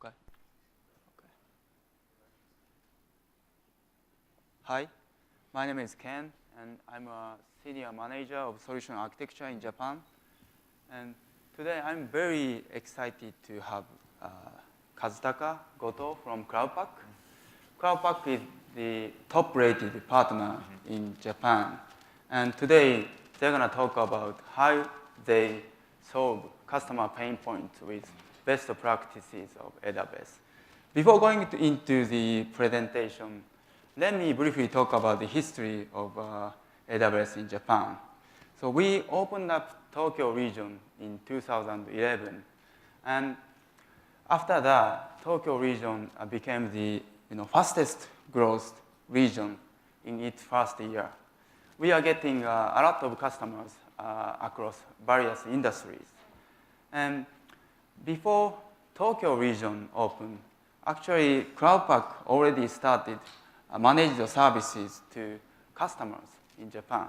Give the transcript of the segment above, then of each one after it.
Okay. Okay. Hi, my name is Ken, and I'm a senior manager of solution architecture in Japan. And today I'm very excited to have Kazutaka Goto from cloudpack. cloudpack is the top-rated partner in Japan. And today they're going to talk about how they solve customer pain points with best practices of AWS. Before going into the presentation, let me briefly talk about the history of AWS in Japan. So we opened up Tokyo region in 2011. And after that, Tokyo region became the fastest growth region in its first year. We are getting a lot of customers across various industries. And before Tokyo region opened, actually cloudpack already started manage the services to customers in Japan.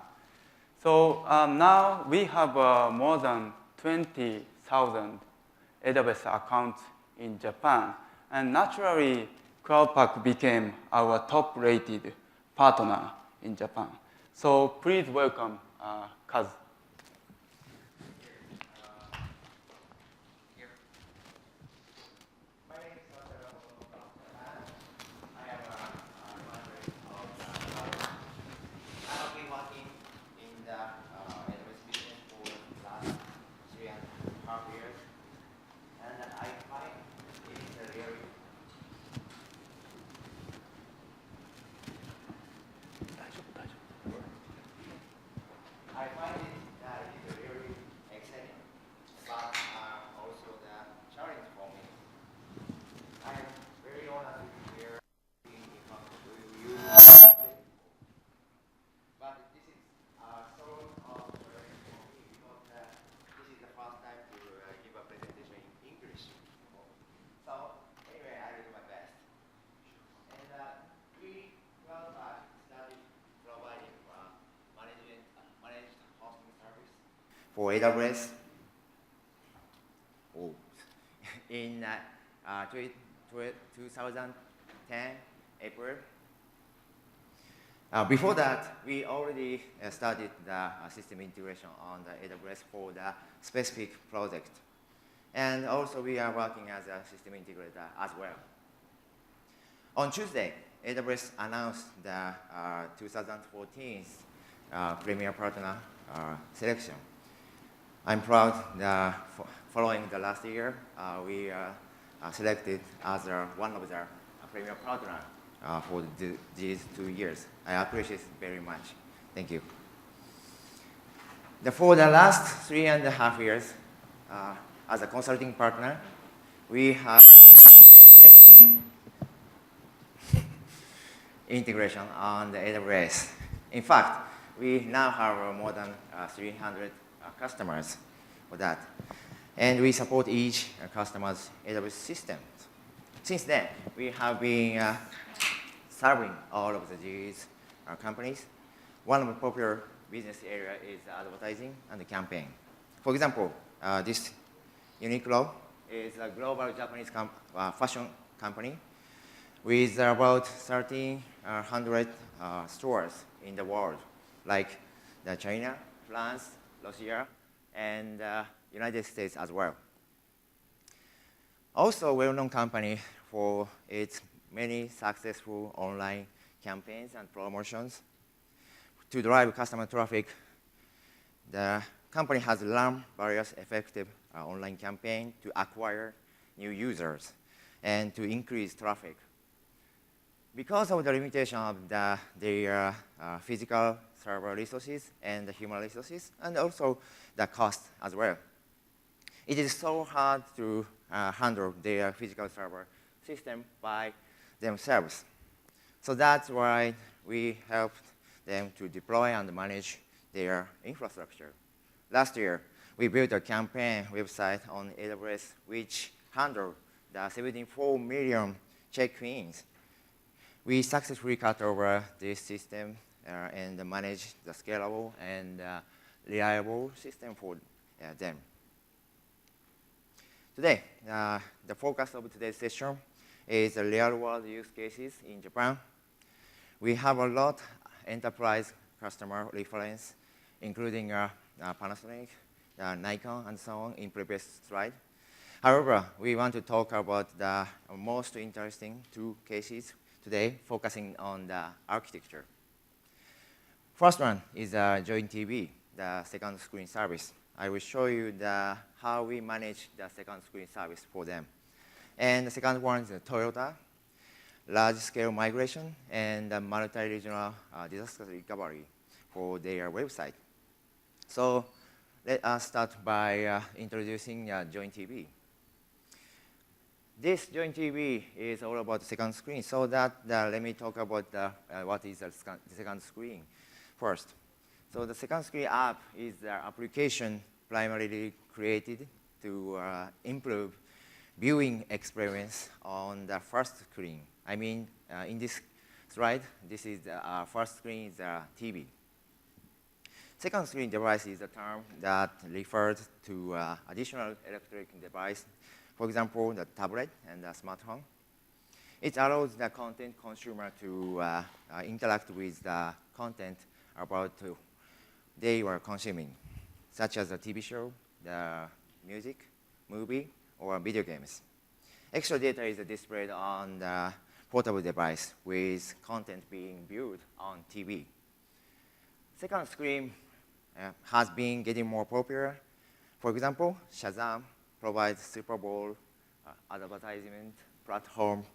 So now we have more than 20,000 AWS accounts in Japan. And naturally, cloudpack became our top-rated partner in Japan. So please welcome Kaz. For AWS in 2010 April. Before that, we already started the system integration on the AWS for the specific project. And also we are working as a system integrator as well. On Tuesday, AWS announced the 2014 Premier Partner selection. I'm proud that following the last year, we are selected as one of the premier partners for these 2 years. I appreciate it very much. Thank you. For the last 3.5 years, as a consulting partner, we have many integration on the AWS. In fact, we now have more than 300 customers for that. And we support each customer's AWS system. Since then, we have been serving all of these companies. One of the popular business areas is advertising and the campaign. For example, this Uniqlo is a global Japanese fashion company with about 1,300 stores in the world, like China, France, Russia, and United States as well. Also a well-known company for its many successful online campaigns and promotions. To drive customer traffic, the company has run various effective online campaigns to acquire new users and to increase traffic. Because of the limitation of their physical server resources and the human resources, and also the cost as well, it is so hard to handle their physical server system by themselves. So that's why we helped them to deploy and manage their infrastructure. Last year, we built a campaign website on AWS which handled the 74 million check-ins. We successfully cut over this system and managed the scalable and reliable system for them. Today, the focus of today's session is real-world use cases in Japan. We have a lot enterprise customer reference, including Panasonic, Nikon, and so on in previous slide. However, we want to talk about the most interesting two cases today, focusing on the architecture. First one is JoinTV, the second screen service. I will show you how we manage the second screen service for them. And the second one is Toyota, large-scale migration and multi-regional disaster recovery for their website. So let us start by introducing JoinTV. This JoinTV is all about the second screen, so let me talk about what is the second screen first. So the second screen app is the application primarily created to improve viewing experience on the first screen. I mean, in this slide, this is our first screen is the TV. Second screen device is a term that refers to additional electronic device, for example, the tablet and the smartphone. It allows the content consumer to interact with the content about they were consuming, such as a TV show, the music, movie, or video games. Extra data is displayed on the portable device with content being viewed on TV. Second screen has been getting more popular. For example, Shazam provides Super Bowl advertisement platform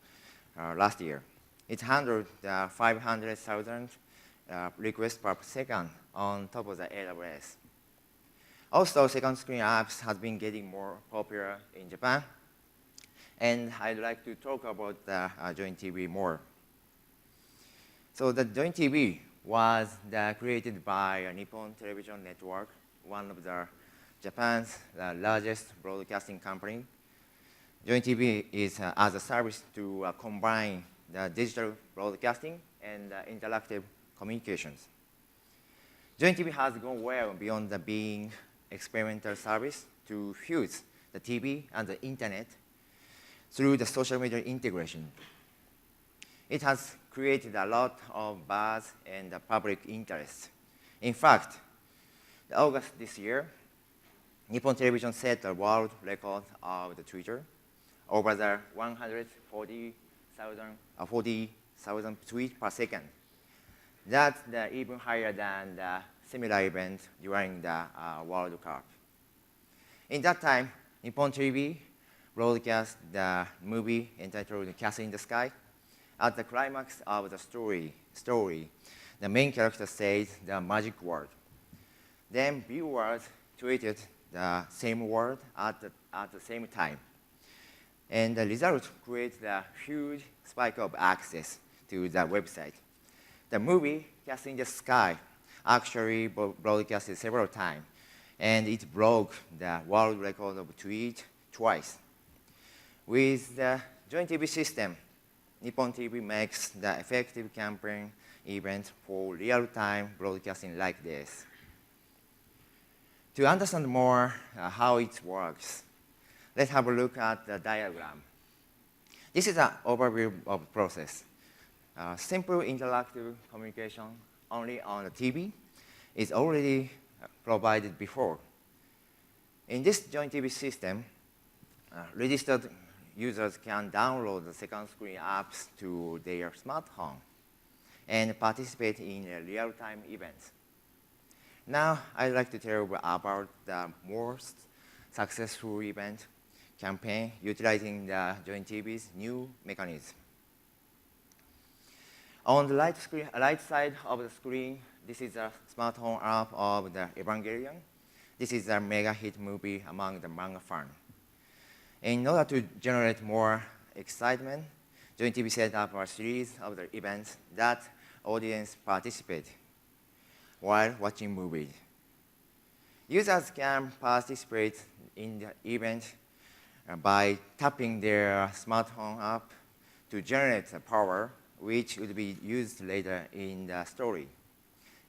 last year. It handled 500,000 requests per second on top of the AWS. Also, second screen apps has been getting more popular in Japan. And I'd like to talk about the JoinTV more. So the JoinTV was created by Nippon Television Network, one of Japan's largest broadcasting company. JoinTV is as a service to combine the digital broadcasting and interactive communications. JoinTV has gone well beyond being experimental service to fuse the TV and the internet through the social media integration. It has created a lot of buzz and public interest. In fact, in August this year, Nippon Television set a world record of the Twitter over the 40,000 tweets per second. That's even higher than the similar event during the World Cup. In that time, Nippon TV broadcast the movie entitled Castle in the Sky. At the climax of the story, the main character says the magic word. Then viewers tweeted the same word at the same time. And the result creates a huge spike of access to the website. The movie, Castle in the Sky, actually broadcasted several times, and it broke the world record of tweet twice. With the JoinTV system, Nippon TV makes the effective campaign event for real-time broadcasting like this. To understand more how it works, let's have a look at the diagram. This is an overview of the process. Simple interactive communication only on the TV is already provided before. In this JoinTV system, registered users can download the second screen apps to their smartphone and participate in real-time events. Now, I'd like to tell you about the most successful event campaign utilizing the JoinTV's new mechanism. On the right side of the screen, this is a smartphone app of the Evangelion. This is a mega hit movie among the manga fans. In order to generate more excitement, JoinTV set up a series of the events that audience participate while watching movies. Users can participate in the event by tapping their smartphone app to generate the power, which would be used later in the story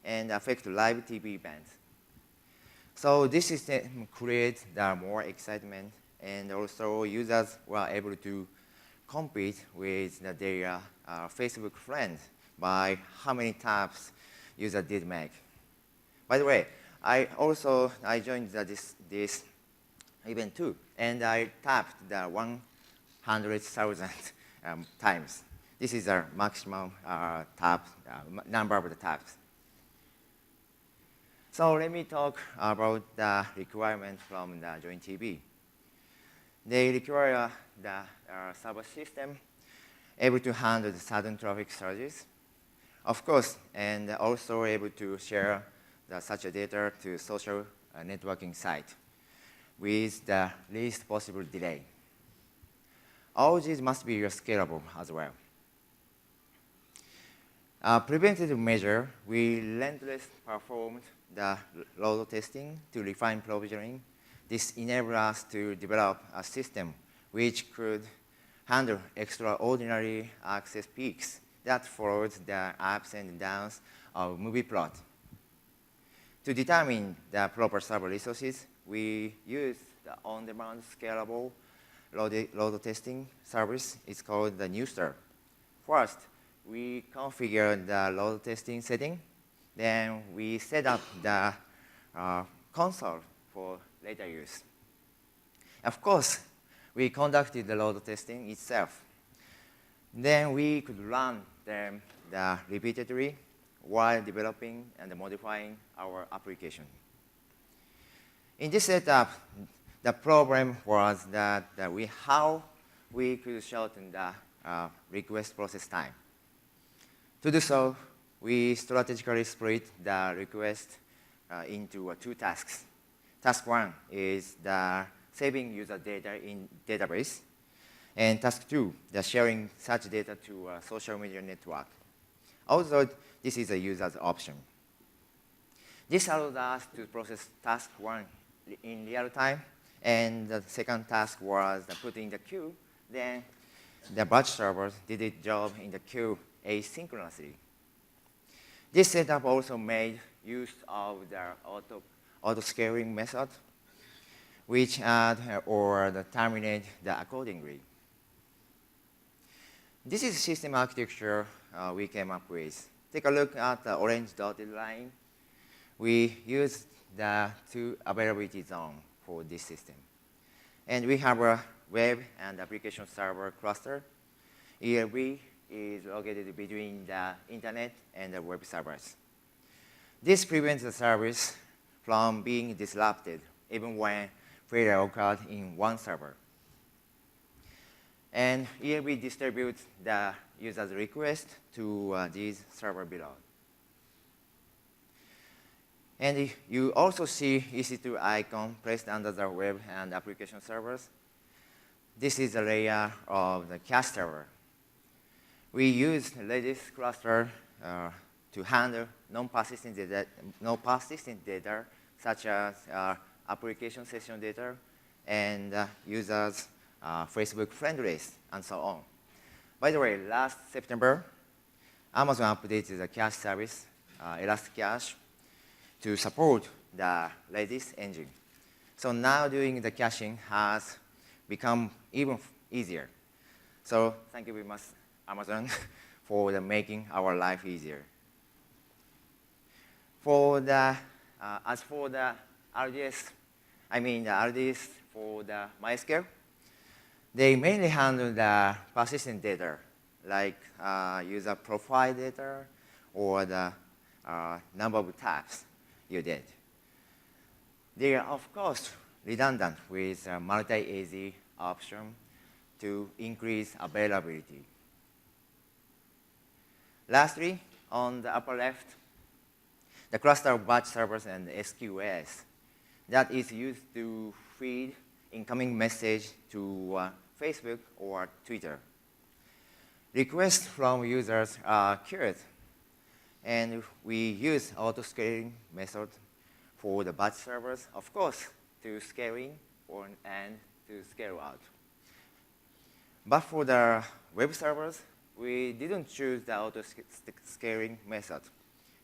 and affect live TV events. So this system creates the more excitement and also users were able to compete with their Facebook friends by how many taps user did make. By the way, I joined this event too, and I tapped the 100,000 times. This is our maximum number of the taps. So let me talk about the requirements from the JoinTV. They require the server system able to handle the sudden traffic surges, of course, and also able to share such a data to social networking site with the least possible delay. All these must be scalable as well. Preventative measure, we relentlessly performed the load testing to refine provisioning. This enabled us to develop a system which could handle extraordinary access peaks that followed the ups and downs of movie plot. To determine the proper server resources, we used the on-demand scalable load testing service. It's called the Newster. First, we configured the load testing setting. Then we set up the console for later use. Of course, we conducted the load testing itself. Then we could run them repeatedly while developing and modifying our application. In this setup, the problem was that how we could shorten the request process time. To do so, we strategically split the request into two tasks. Task one is the saving user data in database, and task two, the sharing such data to a social media network. Also, this is a user's option. This allows us to process task one in real time, and the second task was put in the queue. Then the batch servers did its job in the queue asynchronously. This setup also made use of the auto-scaling method, which add or terminate accordingly. This is system architecture we came up with. Take a look at the orange dotted line. We used the two availability zones for this system. And we have a web and application server cluster. ELB is located between the internet and the web servers. This prevents the service from being disrupted even when failure occurred in one server. And ELB distributes the user's request to these servers below. And you also see EC2 icon placed under the web and application servers. This is a layer of the cache server. We used Redis cluster to handle non-persistent data, such as application session data and users' Facebook friend list, and so on. By the way, last September, Amazon updated the cache service, Elasticache, to support the Redis engine. So now doing the caching has become even easier. So thank you very much, Amazon, for making our life easier. As for the RDS, the RDS for the MySQL, they mainly handle the persistent data, like user profile data or the number of tabs you did. They are, of course, redundant with a multi-AZ option to increase availability. Lastly, on the upper left, the cluster of batch servers and SQS that is used to feed incoming message to Facebook or Twitter. Requests from users are queued, and we use auto-scaling method for the batch servers, of course, to scaling and to scale out. But for the web servers, we didn't choose the auto-scaling method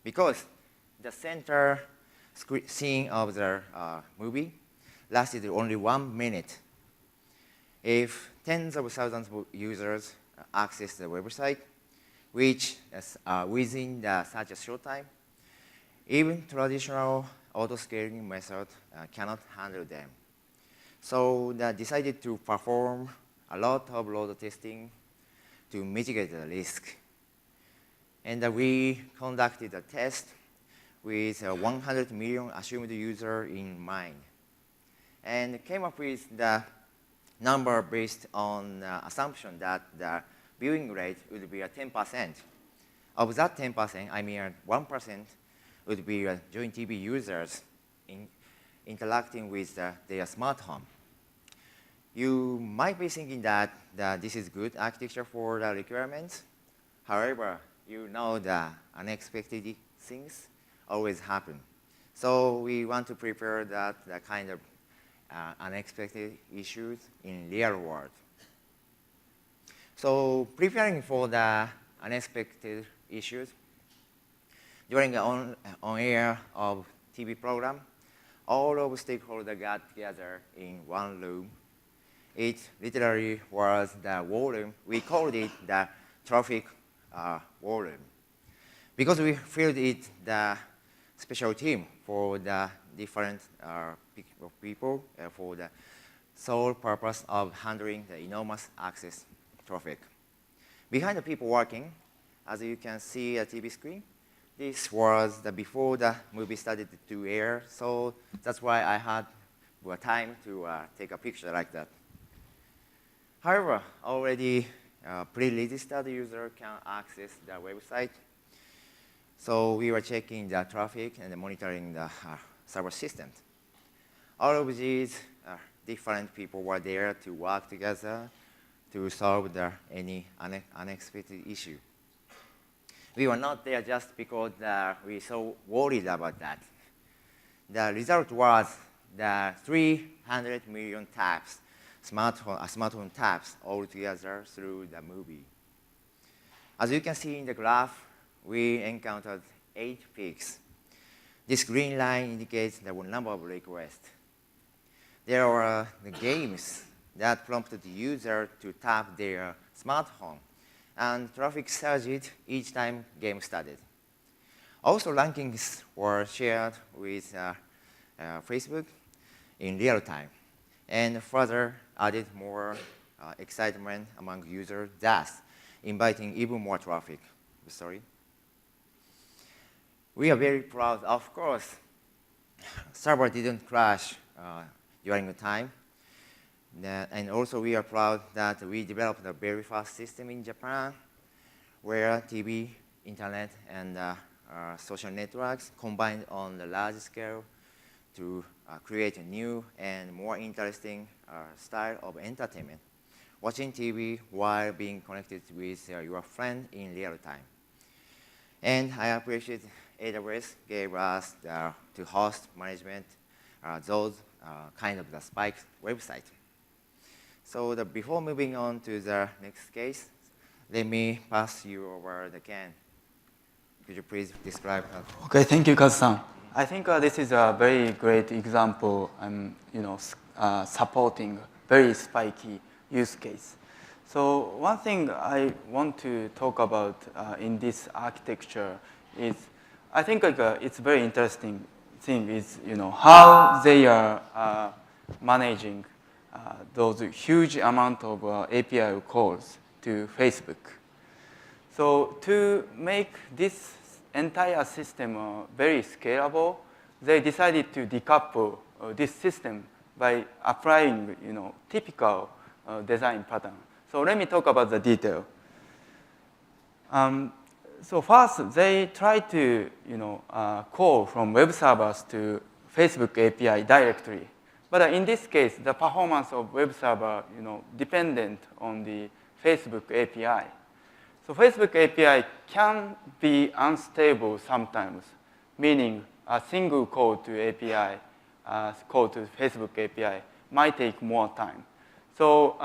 because the center scene of the movie lasted only 1 minute. if tens of thousands of users access the website, which is within such a short time, even traditional auto-scaling method cannot handle them. So they decided to perform a lot of load testing to mitigate the risk. And we conducted a test with 100 million assumed users in mind, and came up with the number based on assumption that the viewing rate would be 10%. Of that 10%, I mean 1% would be JoinTV users interacting with their smart home. You might be thinking that this is good architecture for the requirements. However, you know that unexpected things always happen. So we want to prepare that kind of unexpected issues in real world. So preparing for the unexpected issues, during the on-air of TV program, all of stakeholders got together in one room. It literally was the war room. We called it the traffic war room, because we filled it the special team for the different people for the sole purpose of handling the enormous access traffic. Behind the people working, as you can see at TV screen, this was before the movie started to air, so that's why I had time to take a picture like that. However, already pre-registered user can access the website. So we were checking the traffic and monitoring the server systems. All of these different people were there to work together to solve any unexpected issue. We were not there just because we were so worried about that. The result was the 300 million taps, smartphone taps all together through the movie. As you can see in the graph, we encountered 8 peaks. This green line indicates the number of requests. There were the games that prompted the user to tap their smartphone, and traffic surged each time game started. Also, rankings were shared with Facebook in real time, and further added more excitement among users, thus inviting even more traffic. Sorry. We are very proud. Of course, server didn't crash during the time. And also we are proud that we developed a very fast system in Japan where TV, internet, and social networks combined on the large scale to create a new and more interesting style of entertainment, watching TV while being connected with your friend in real time. And I appreciate AWS gave us to host management those kind of the spiked website. So before moving on to the next case, let me pass you over the Ken. Could you please describe that? Okay, thank you, Kazu-san. I think this is a very great example. Supporting very spiky use case. So one thing I want to talk about in this architecture is, I think it's very interesting thing is how they are managing those huge amount of API calls to Facebook. So to make this entire system very scalable, they decided to decouple this system by applying typical design pattern. So let me talk about the detail. So first, they try to call from web servers to Facebook API directly. But in this case, the performance of web server dependent on the Facebook API. So Facebook API can be unstable sometimes, meaning a single call to API, call to Facebook API might take more time. So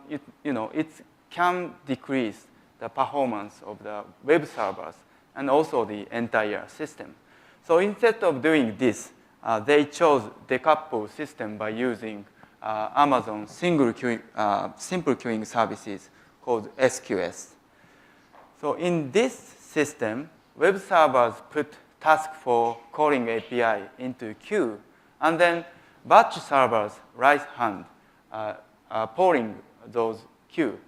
it can decrease the performance of the web servers and also the entire system. So instead of doing this, they chose decouple system by using Amazon simple queuing services called SQS. So in this system, web servers put task for calling API into queue, and then batch servers right hand polling those queue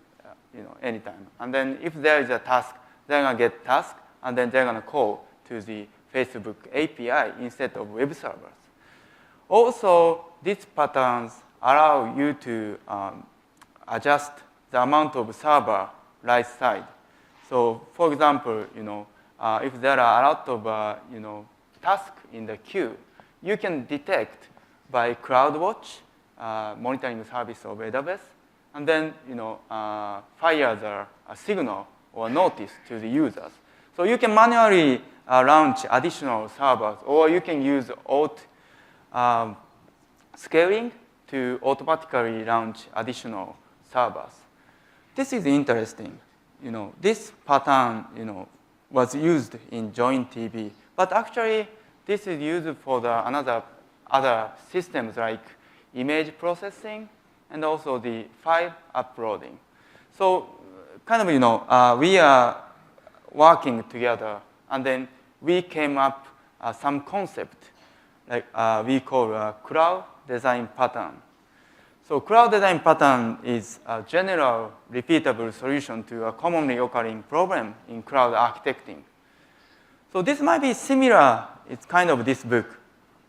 anytime. And then if there is a task, they're gonna get task, and then they're gonna call to the Facebook API instead of web servers. Also, these patterns allow you to adjust the amount of server right side. So, for example, if there are a lot of tasks in the queue, you can detect by CloudWatch, monitoring service of AWS, and then fire a signal or notice to the users. So you can manually launch additional servers, or you can use auto scaling to automatically launch additional servers. This is interesting. This pattern, was used in JoinTV, but actually this is used for other systems like image processing and also the file uploading. So kind of, we are working together, and then we came up some concept like we call a cloud design pattern. So cloud design pattern is a general repeatable solution to a commonly occurring problem in cloud architecting. So this might be similar, it's kind of this book,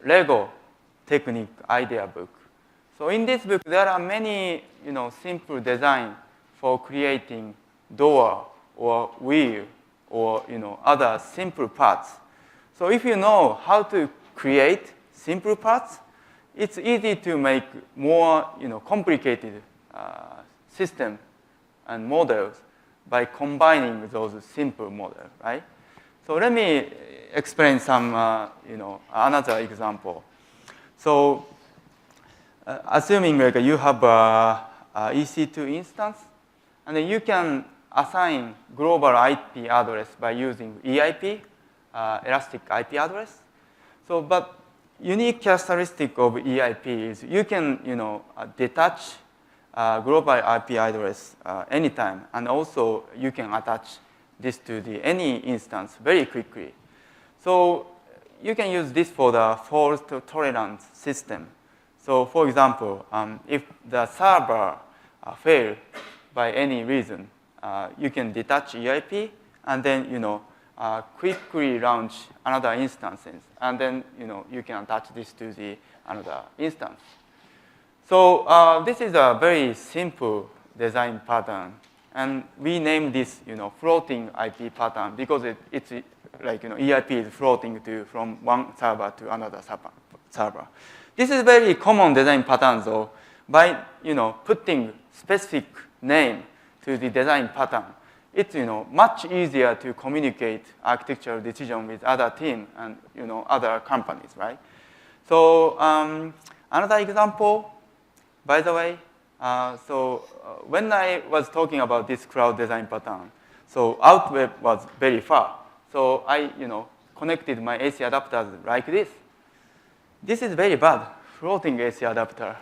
Lego Technique Idea Book. So in this book, there are many simple design for creating door or wheel or other simple parts. So if you know how to create simple parts, it's easy to make more complicated system and models by combining those simple models, right? So let me explain some another example. So assuming like you have a EC2 instance, and then you can assign global IP address by using EIP, elastic IP address. So, but unique characteristic of EIP is you can, detach global IP address anytime, and also you can attach this to any instance very quickly. So you can use this for the fault tolerance system. So for example, if the server fails by any reason, you can detach EIP and then quickly launch another instances, and then you can attach this to the another instance. So this is a very simple design pattern, and we name this floating IP pattern because it's like EIP is floating from one server to another server. This is very common design pattern, though. By putting specific name to the design pattern, it's much easier to communicate architectural decision with other team and other companies, right? So another example, by the way, when I was talking about this cloud design pattern, so out web was very far. So I connected my AC adapters like this. This is very bad, floating AC adapter.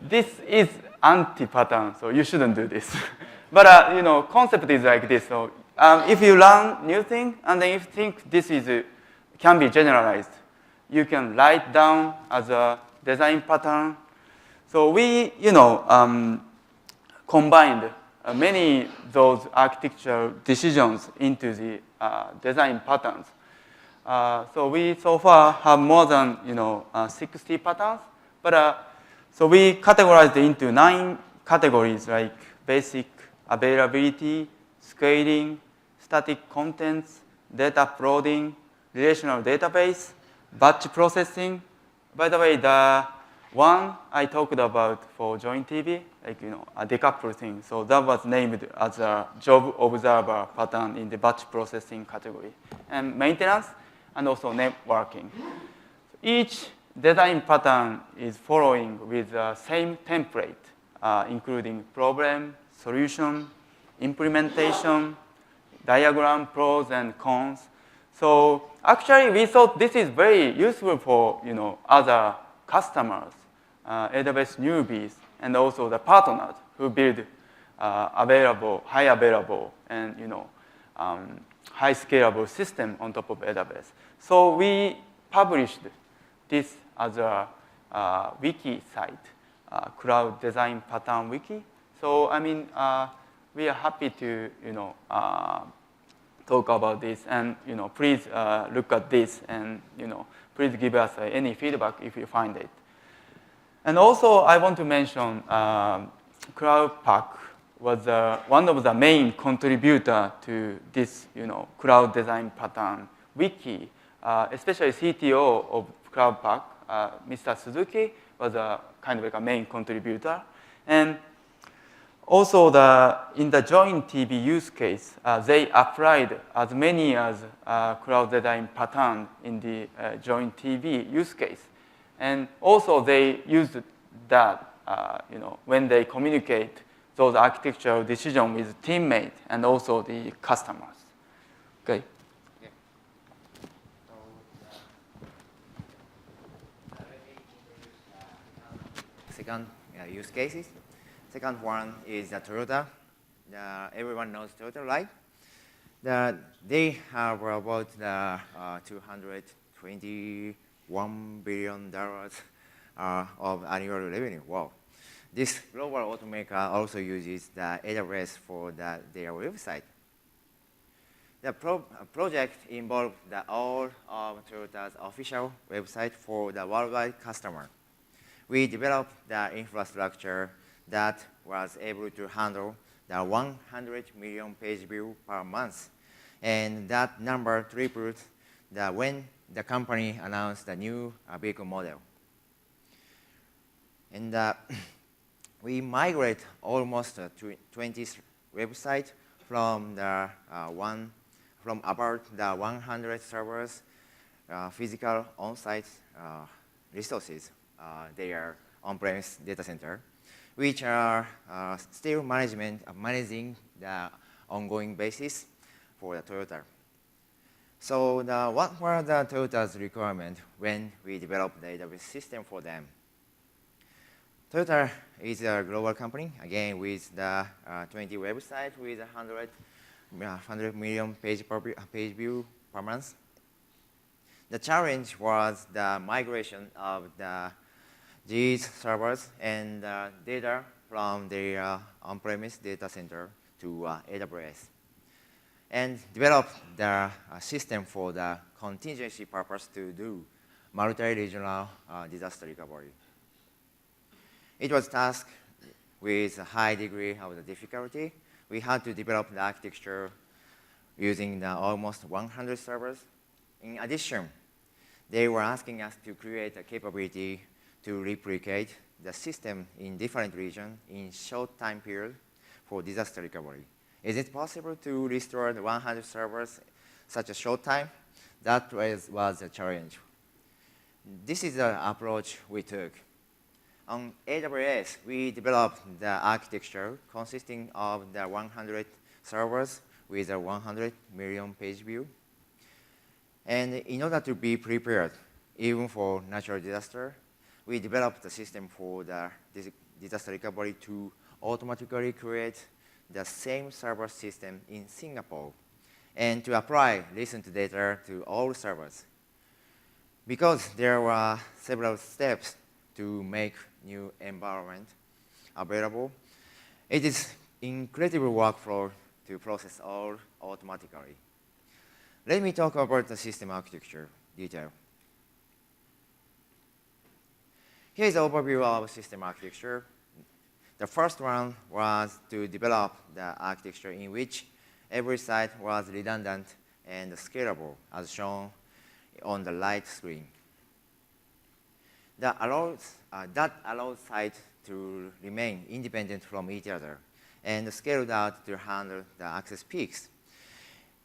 This is anti-pattern, so you shouldn't do this. But concept is like this. So if you learn new thing, and then if you think this can be generalized, you can write down as a design pattern. So we combined many those architectural decisions into the design patterns. So we so far have more than 60 patterns, but so we categorized into 9 categories like basic, availability, scaling, static contents, data uploading, relational database, batch processing. By the way, the one I talked about for JoinTV, like a decouple thing. So that was named as a job observer pattern in the batch processing category, and maintenance, and also networking. Each design pattern is following with the same template, including problem, solution, implementation, diagram, pros and cons. So actually, we thought this is very useful for other customers AWS newbies and also the partners who build high available, and high scalable system on top of AWS. So we published this as a wiki site, cloud design pattern wiki. So I mean, we are happy to talk about this, and please look at this, and please give us any feedback if you find it. And also, I want to mention cloudpack was one of the main contributor to this cloud design pattern wiki, especially CTO of cloudpack, Mr. Suzuki, was a kind of like a main contributor. And also, in the JoinTV use case, they applied as many as cloud design pattern in the JoinTV use case. And also, they used that when they communicate those architectural decisions with teammates and also the customers. Okay. Second use cases. Second one is Toyota. Everyone knows Toyota, right? They have about $221 billion of annual revenue. Wow. This global automaker also uses the AWS for their website. The project involved all of Toyota's official website for the worldwide customer. We developed the infrastructure that was able to handle the 100 million page view per month. And that number tripled when the company announced the new vehicle model. And we migrate almost 20 websites from about the 100 servers, physical on-site resources, their on-premise data center, which are still managing the ongoing basis for the Toyota. So what were the Toyota's requirements when we developed the AWS system for them? Toyota is a global company, again, with the 20 websites with 100 million page view per month. The challenge was the migration of these servers and data from their on-premise data center to AWS, and develop the system for the contingency purpose to do multi-regional disaster recovery. It was a task with a high degree of the difficulty. We had to develop the architecture using almost 100 servers. In addition, they were asking us to create a capability to replicate the system in different regions in short time period for disaster recovery. Is it possible to restore the 100 servers such a short time? That was a challenge. This is the approach we took. On AWS, we developed the architecture consisting of the 100 servers with a 100 million page view. And in order to be prepared, even for natural disaster, we developed the system for the disaster recovery to automatically create the same server system in Singapore and to apply recent data to all servers. Because there were several steps to make new environment available, it is incredible workflow to process all automatically. Let me talk about the system architecture detail. Here's an overview of system architecture. The first one was to develop the architecture in which every site was redundant and scalable, as shown on the right screen. That allows sites to remain independent from each other and scaled out to handle the access peaks.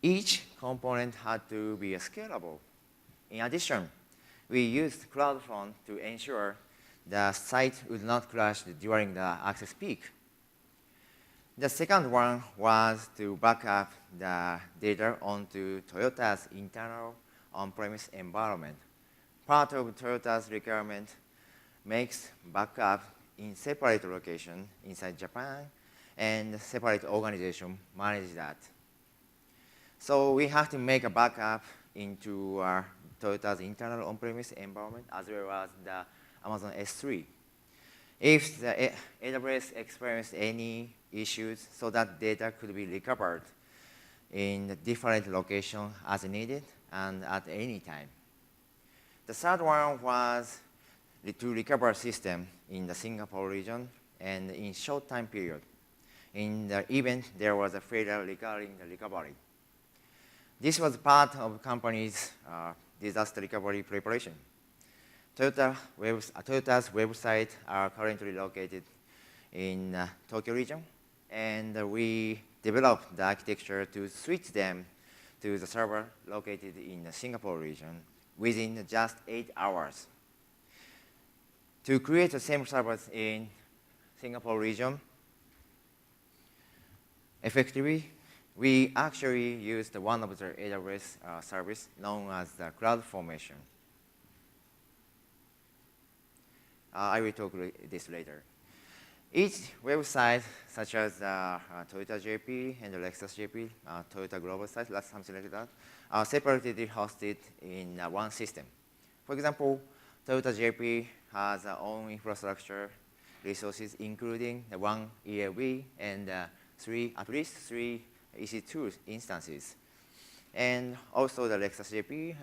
Each component had to be scalable. In addition, we used CloudFront to ensure the site would not crash during the access peak. The second one was to back up the data onto Toyota's internal on-premise environment. Part of Toyota's requirement makes backup in separate location inside Japan, and separate organization manage that. So we have to make a backup into Toyota's internal on-premise environment as well as the Amazon S3. If the AWS experienced any issues, so that data could be recovered in different locations as needed and at any time. The third one was to recover system in the Singapore region and in short time period. In the event, there was a failure regarding the recovery. This was part of company's disaster recovery preparation. Toyota's website are currently located in Tokyo region, and we developed the architecture to switch them to the server located in the Singapore region within just 8 hours. To create the same servers in Singapore region effectively, we actually used one of the AWS service known as the CloudFormation. I will talk this later. Each website, such as Toyota.jp and Lexus.jp, Toyota Global site, something like that, are separately hosted in one system. For example, Toyota.jp has their own infrastructure resources, including the one ELB and at least three EC2 instances. And also the Lexus.jp,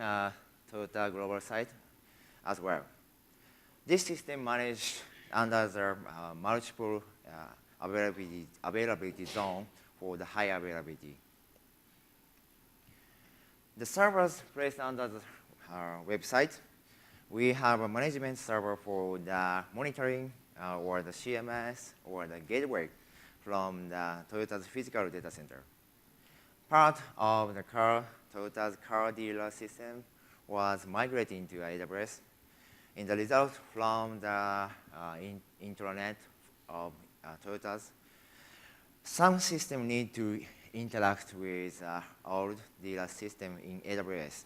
Toyota Global site as well. This system managed under the multiple availability zone for the high availability. The servers placed under the website, we have a management server for the monitoring or the CMS or the gateway from the Toyota's physical data center. Part of the Toyota's car dealer system was migrating to AWS. In the result from the intranet of Toyota's, some systems need to interact with old dealer system in AWS.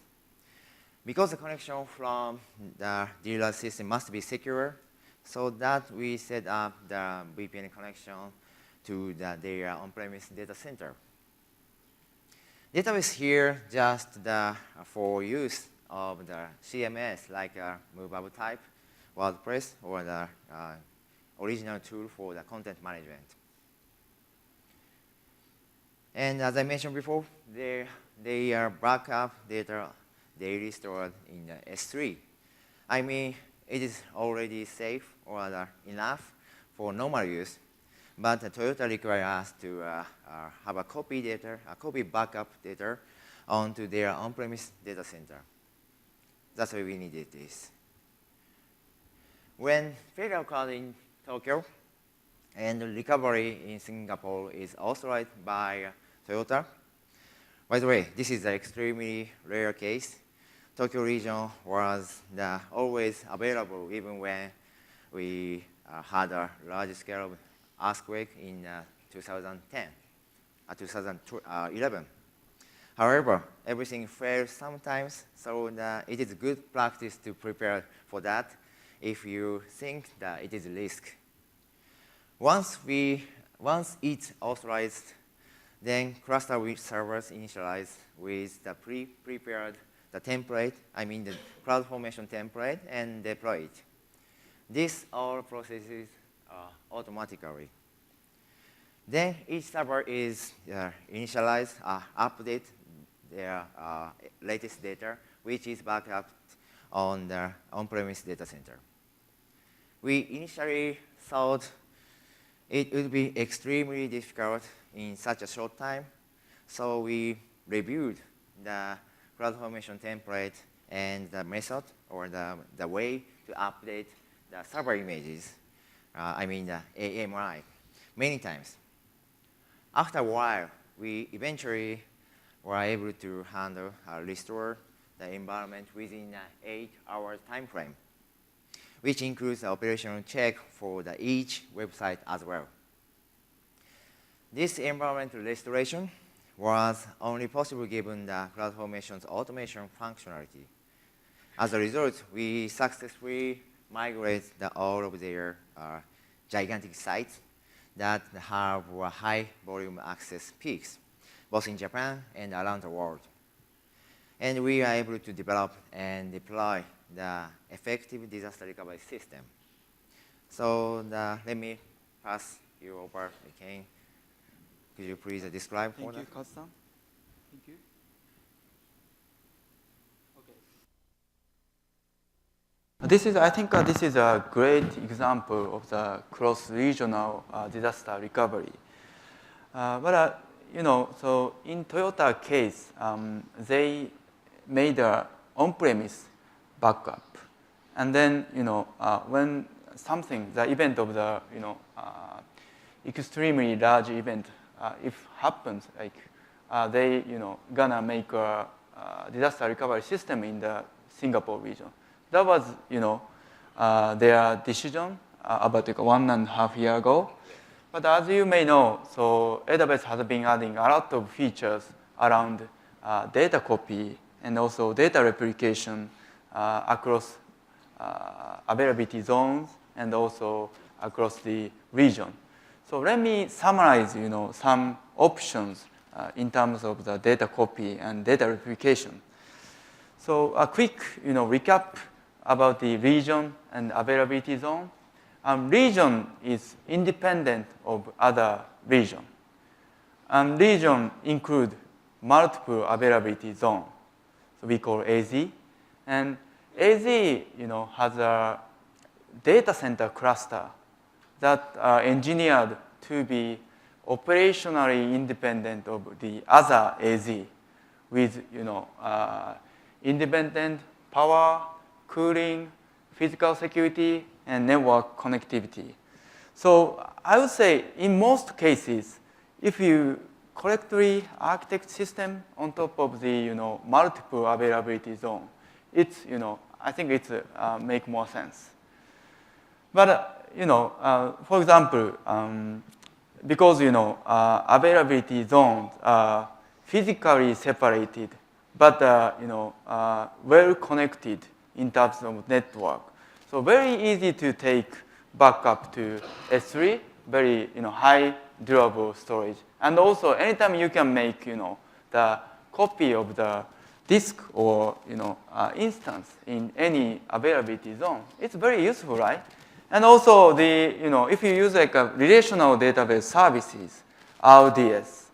Because the connection from the dealer system must be secure, so that we set up the VPN connection to their on-premise data center. Database here just for use of the CMS, like movable type, WordPress, or the original tool for the content management. And as I mentioned before, they are backup data daily stored in the S3. I mean, it is already safe or enough for normal use, but Toyota requires us to have a copy backup data onto their on-premise data center. That's why we needed this. When failure occurred in Tokyo and recovery in Singapore is authorized by Toyota, by the way, this is an extremely rare case. Tokyo region was always available even when we had a large-scale earthquake in 2011. However, everything fails sometimes, so it is good practice to prepare for that if you think that it is a risk. Once it's authorized, then cluster with servers initialize with the prepared template, I mean the CloudFormation template, and deploy it. This all processes automatically. Then each server is initialized, update their latest data, which is backed up on the on-premise data center. We initially thought it would be extremely difficult in such a short time, so we reviewed the CloudFormation template and the method or the way to update the server images, I mean the AMI, many times. After a while, we eventually were able to handle restore the environment within an 8-hour time frame, which includes the operational check for each website as well. This environment restoration was only possible given the CloudFormation's automation functionality. As a result, we successfully migrate all of their gigantic sites that have high volume access peaks, both in Japan and around the world. And we are able to develop and deploy the effective disaster recovery system. So let me pass you over, Ken. Could you please describe for that? Thank you, Kazu-san. Thank you. I think this is a great example of the cross-regional disaster recovery. So in Toyota case, they made a on-premise backup, and then when the event of the extremely large event, if happens, like they gonna make a disaster recovery system in the Singapore region. That was their decision about 1.5 years ago. But as you may know, so AWS has been adding a lot of features around data copy and also data replication across availability zones and also across the region. So let me summarize, some options in terms of the data copy and data replication. So a quick, recap about the region and availability zone. Region is independent of other region. Region include multiple availability zone. So we call AZ. And AZ, has a data center cluster that are engineered to be operationally independent of the other AZ with, independent power, cooling, physical security, and network connectivity. So I would say in most cases, if you correctly architect system on top of the multiple availability zone, it's I think it's make more sense. But for example, because availability zones are physically separated, but well connected in terms of network. So very easy to take backup to S3, very high durable storage. And also anytime you can make the copy of the disk or instance in any availability zone, it's very useful, right? And also the if you use like a relational database services, RDS,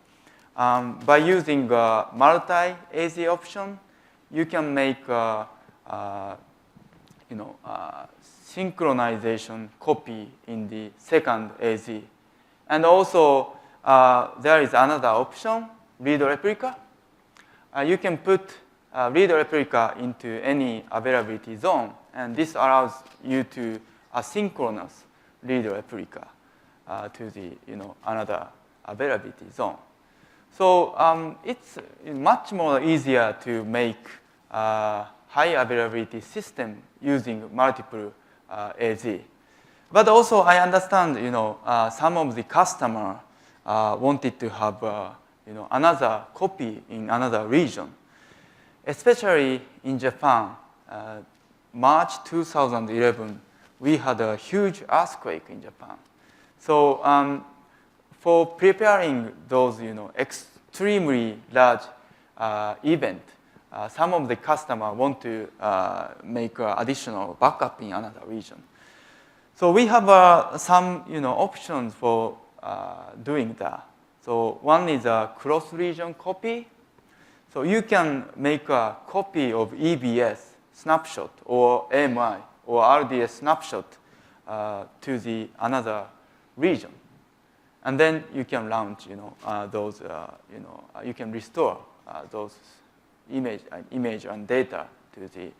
by using a multi-AZ option, you can make synchronization copy in the second AZ. And also, there is another option, read replica. You can put read replica into any availability zone, and this allows you to asynchronous read replica to the another availability zone. So it's much more easier to make high availability system using multiple AZ. But also I understand some of the customer wanted to have another copy in another region. Especially in Japan, March 2011, we had a huge earthquake in Japan. So for preparing those extremely large event, some of the customer want to make additional backup in another region. So we have some options for doing that. So one is a cross-region copy. So you can make a copy of EBS snapshot or AMI or RDS snapshot to the another region, and then you can launch those you can restore those image and data to the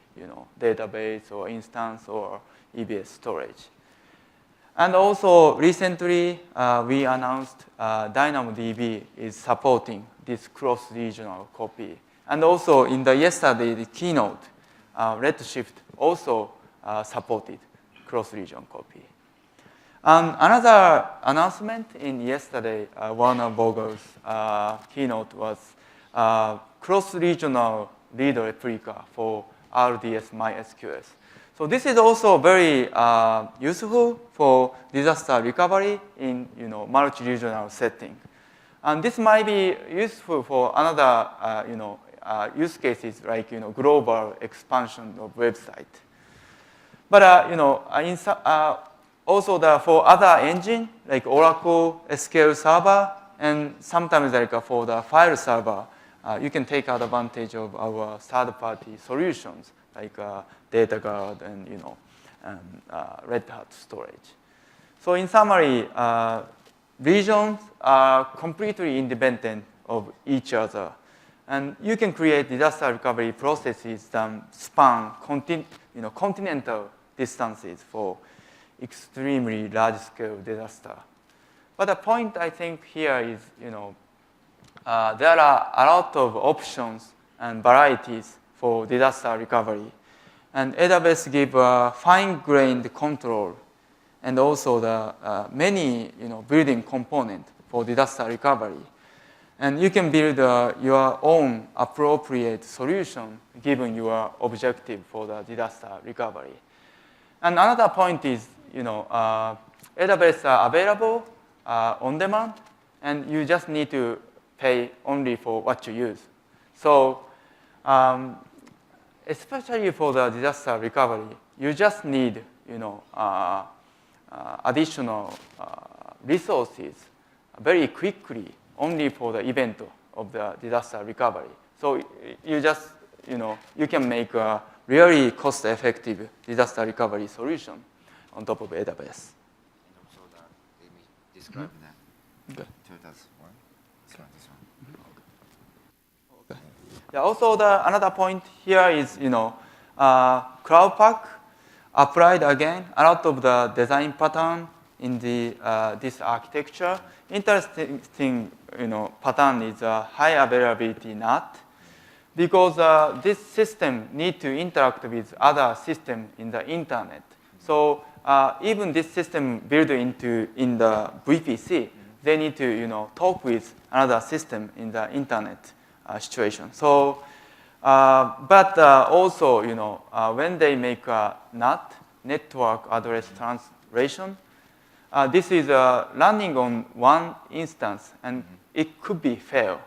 database or instance or EBS storage. And also recently we announced DynamoDB is supporting this cross-regional copy. And also in the yesterday the keynote, Redshift also supported cross-region copy. Another announcement in yesterday Warner Vogel's keynote was cross-regional read replica for RDS MySQL. So this is also very useful for disaster recovery in multi-regional setting. And this might be useful for another use cases like global expansion of website. But also for other engine like Oracle SQL Server and sometimes like for the file server, you can take advantage of our third-party solutions like DataGuard and Red Hat storage. So in summary, regions are completely independent of each other. And you can create disaster recovery processes that span continental distances for extremely large-scale disaster. But the point I think here is, there are a lot of options and varieties for disaster recovery. And AWS gives fine-grained control and also the many building components for disaster recovery. And you can build your own appropriate solution given your objective for the disaster recovery. And another point is, AWS are available on demand, and you just need to pay only for what you use. So, especially for the disaster recovery, you just need, additional resources very quickly only for the event of the disaster recovery. So you just, you can make a really cost-effective disaster recovery solution on top of AWS. And also let me describe that. Okay. Toyota's one. This one. Okay. Yeah, also another point here is, cloudpack applied again a lot of the design pattern in this architecture. Interesting, pattern is a high availability NAT because this system need to interact with other system in the internet. So even this system built in the VPC, they need to talk with another system in the internet situation. So, but also when they make a NAT, network address translation, this is running on one instance, and it could be fail.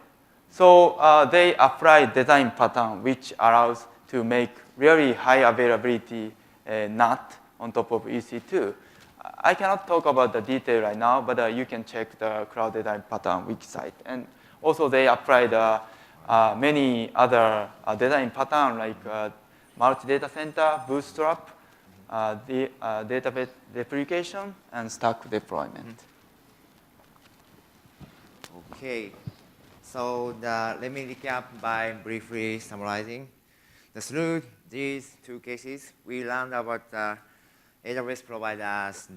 So they apply design pattern which allows to make really high availability NAT on top of EC2. I cannot talk about the detail right now, but you can check the cloud design pattern wiki site. And also they applied many other design pattern like multi-data center, bootstrap, the database replication, and stack deployment. Okay, so let me recap by briefly summarizing. Through these two cases, we learned about AWS provides us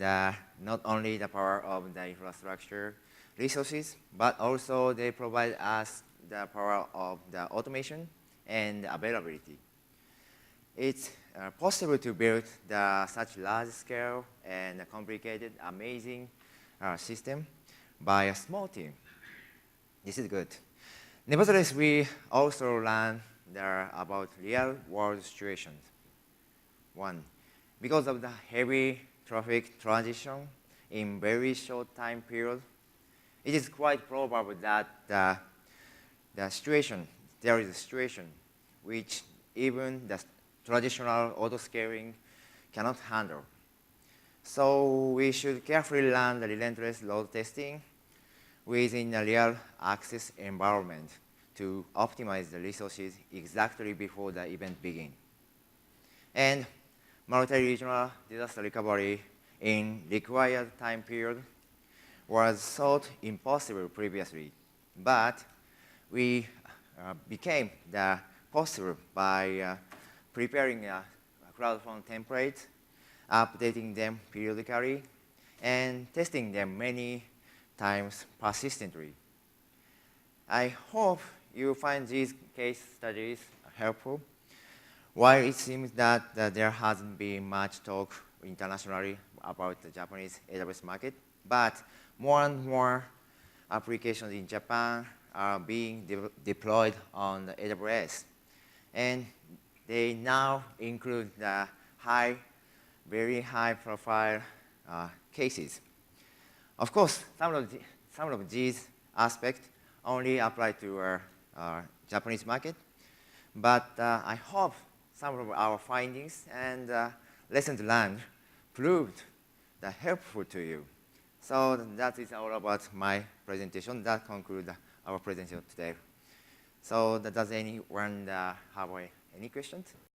not only the power of the infrastructure resources, but also they provide us the power of the automation and availability. It's possible to build such large scale and complicated, amazing system by a small team. This is good. Nevertheless, we also learned about real world situations. One, because of the heavy traffic transition in very short time period, it is quite probable that there is a situation which even the traditional auto-scaling cannot handle. So we should carefully learn the relentless load testing within a real access environment to optimize the resources exactly before the event begins. And multi-regional disaster recovery in required time period was thought impossible previously, but we became possible by preparing a CloudForm template, updating them periodically, and testing them many times persistently. I hope you find these case studies helpful. While it seems that there hasn't been much talk internationally about the Japanese AWS market, but more and more applications in Japan are being deployed on the AWS. And they now include the very high profile cases. Of course, some of these aspects only apply to Japanese market, but I hope some of our findings and lessons learned proved that helpful to you. So that is all about my presentation. That concludes our presentation today. So does anyone have any questions?